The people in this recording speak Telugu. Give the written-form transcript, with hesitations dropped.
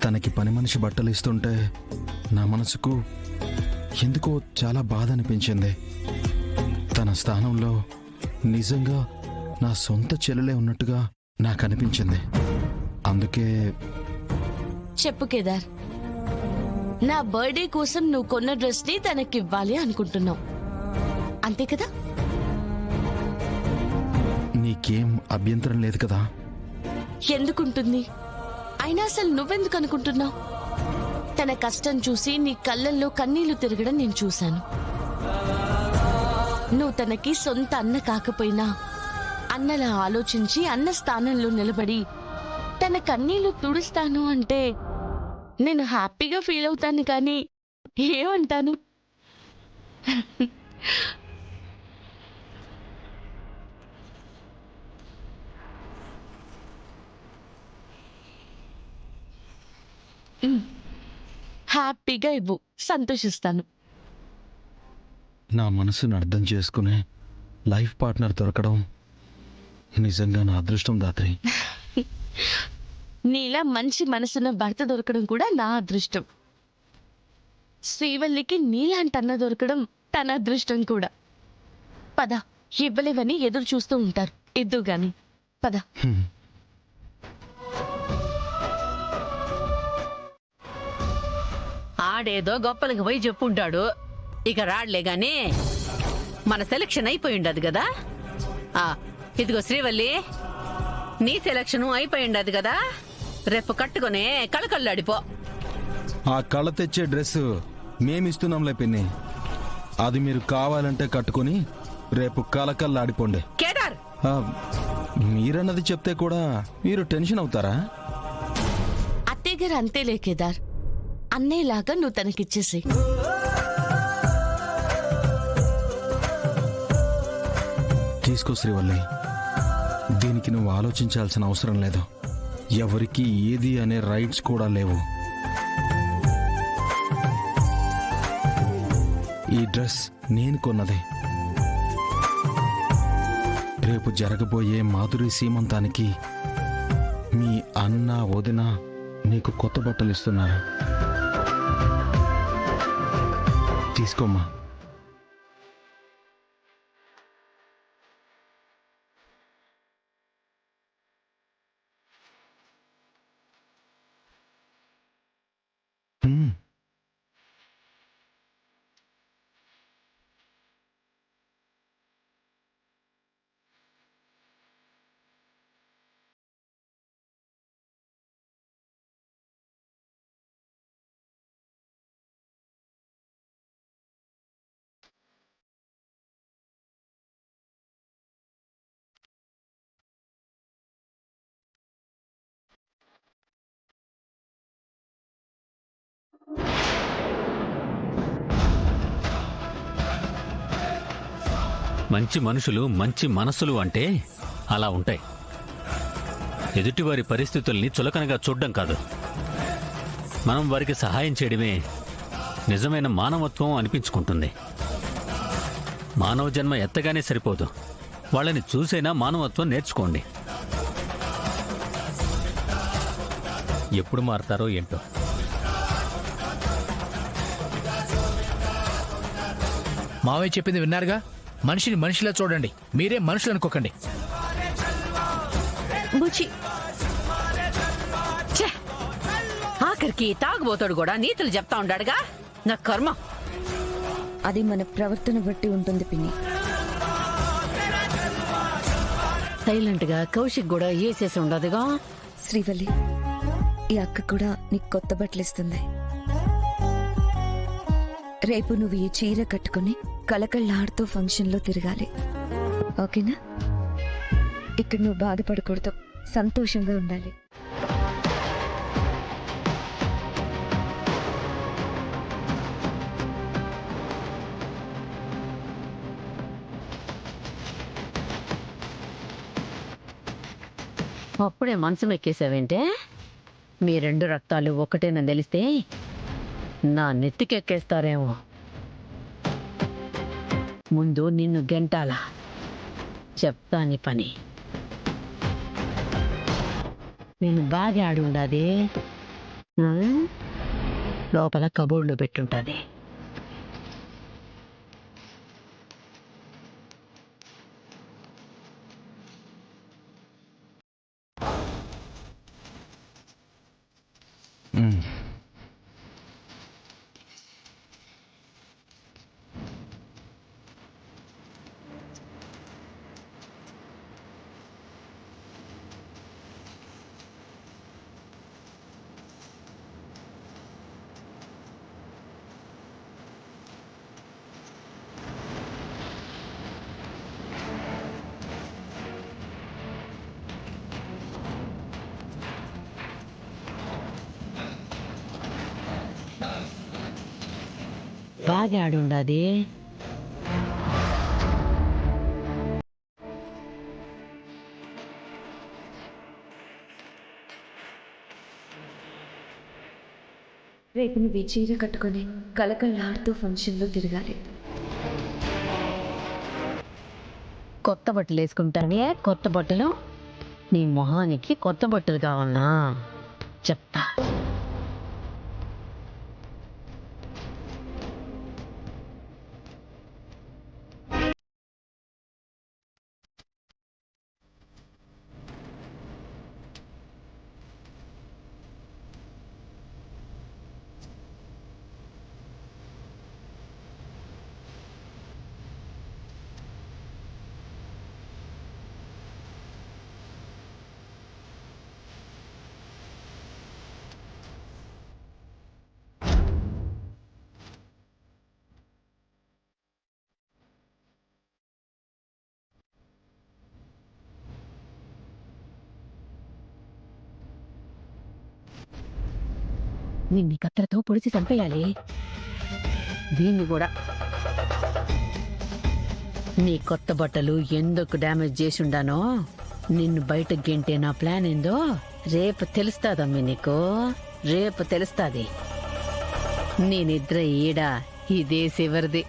తనకి పని మనిషి బట్టలు ఇస్తుంటే నా మనసుకు ఎందుకో చాలా బాధ అనిపించింది. తన స్థానంలో నిజంగా నా సొంత చెల్లెలే ఉన్నట్టుగా నాకు అనిపించింది. అందుకే చెప్పు కేదార్, నా బర్త్డే కోసం నువ్వు కొన్న డ్రెస్ ని తనకివ్వాలి అనుకుంటున్నావు, అంతే కదా? నీకేం అభ్యంతరం లేదు కదా? ఎందుకుంటుంది? అయినా అసలు నువ్వెందుకు అనుకుంటున్నావు? తన కష్టం చూసి నీ కళ్ళల్లో కన్నీళ్లు తిరగడం నేను చూశాను. నువ్వు తనకి సొంత అన్న కాకపోయినా అన్నలా ఆలోచించి అన్న స్థానంలో నిలబడి తన కన్నీళ్లు తుడుస్తాను అంటే నేను హ్యాపీగా ఫీల్ అవుతాను, కానీ ఏమంటాను? హ్యాపీగా ఇవ్వు, సంతోషిస్తాను. నా మనసును అర్థం చేసుకునే లైఫ్ పార్ట్నర్ దొరకడం నిజంగా నా అదృష్టం దాత్రి. నీలా మంచి మనసున్న భర్త దొరకడం కూడా నా అదృష్టం. శ్రీవల్లికి నీలాంటి అన్న దొరకడం తన అదృష్టం కూడా. పద, ఇవ్వలేవని ఎదురు చూస్తూ ఉంటారు, ఇద్దు గాని పద. ఆడేదో గొప్పలకి పోయి చెప్పుంటాడు, ఇక రాడ్లే గాని మన సెలక్షన్ అయిపోయి ఉండదు కదా. ఇదిగో శ్రీవల్లి, నీ సెలక్షన్ అయిపోయి ఉండదు కదా, రేపు కట్టుకునే కళకళ్ళాడిపో. ఆ కళ తెచ్చే డ్రెస్ మేమిస్తున్నాంలే పిన్ని, అది మీరు కావాలంటే కట్టుకుని రేపు కలకల్లాడిపోండి. కేదార్, మీరన్నది చెప్తే కూడా మీరు టెన్షన్ అవుతారా? అత్తయ్య గారు అంతేలే కేదార్, అన్నేలాగా నువ్వు తనకిచ్చేసి. తీసుకో శ్రీవల్లి, దీనికి నువ్వు ఆలోచించాల్సిన అవసరం లేదు. ఎవరికి ఏది అనే రైట్స్ కూడా లేవు. ఈ డ్రెస్ నేను కొన్నది. రేపు జరగబోయే మాధురి సీమంతానికి మీ అన్న వదిన నీకు కొత్త బట్టలు ఇస్తున్నారు. తీసుకోమ్మా. మంచి మనుషులు, మంచి మనసులు అంటే అలా ఉంటాయి. ఎదుటివారి పరిస్థితుల్ని చులకనగా చూడ్డం కాదు, మనం వారికి సహాయం చేయడమే నిజమైన మానవత్వం అనిపించుకుంటుంది. మానవ జన్మ ఎత్తగానే సరిపోదు, వాళ్ళని చూసైనా మానవత్వం నేర్చుకోండి. ఎప్పుడు మారతారో ఏంటో. మావయ్య చెప్పింది విన్నారుగా, మనిషిని మనిషిలా చూడండి, మీరే మనుషులు అనుకోకండి. బుచి, ఆఖరికి తాగుబోతాడు కూడా నీతులు చెప్తా ఉండాడుగా, నా కర్మ. అది మన ప్రవర్తన బట్టి ఉంటుంది పిన్ని. సైలెంట్ గా కౌశిక్ కూడా వేసేసి ఉండదుగా. శ్రీవల్లి, ఈ అక్క కూడా నీకు కొత్త బట్టలు ఇస్తుంది. రేపు నువ్వు ఈ చీర కట్టుకుని కళకళ్ళాడుతూ ఫంక్షన్లో తిరగాలి, ఓకేనా? ఇక్కడ నువ్వు బాధపడకూడదు, సంతోషంగా ఉండాలి. అప్పుడే మనసు ఎక్కేసావేంటే? మీ రెండు రక్తాలు ఒకటేనని తెలిస్తే నా నెత్తికెక్కేస్తారేమో. ముందు నిన్ను గెంటాలా, చెప్తా నీ పని. నేను బాగా ఆడుండాది. లోపల కబోర్డ్లో పెట్టుంటది. బాగా ఆడుండది. రేపు నువ్వు ఈ చీర కట్టుకొని కలకల్లాడుతూ ఫంక్షన్లో తిరగాలి. కొత్త బట్టలు వేసుకుంటానే. కొత్త బట్టలు నీ మొహానికి కొత్త బట్టలు కావాలనా? చెప్తా. నిన్ను కత్తెరతో పొడిచి చంపేయాలి. దీన్ని కూడా. నీ కొత్త బట్టలు ఎందుకు డ్యామేజ్ చేసి ఉండానో, నిన్ను బయట గెంటే నా ప్లాన్ ఏందో రేపు తెలుస్తాదమ్మి నీకు. రేపు తెలుస్తాది. నీ నిద్ర ఈడ ఇదే చివరిది.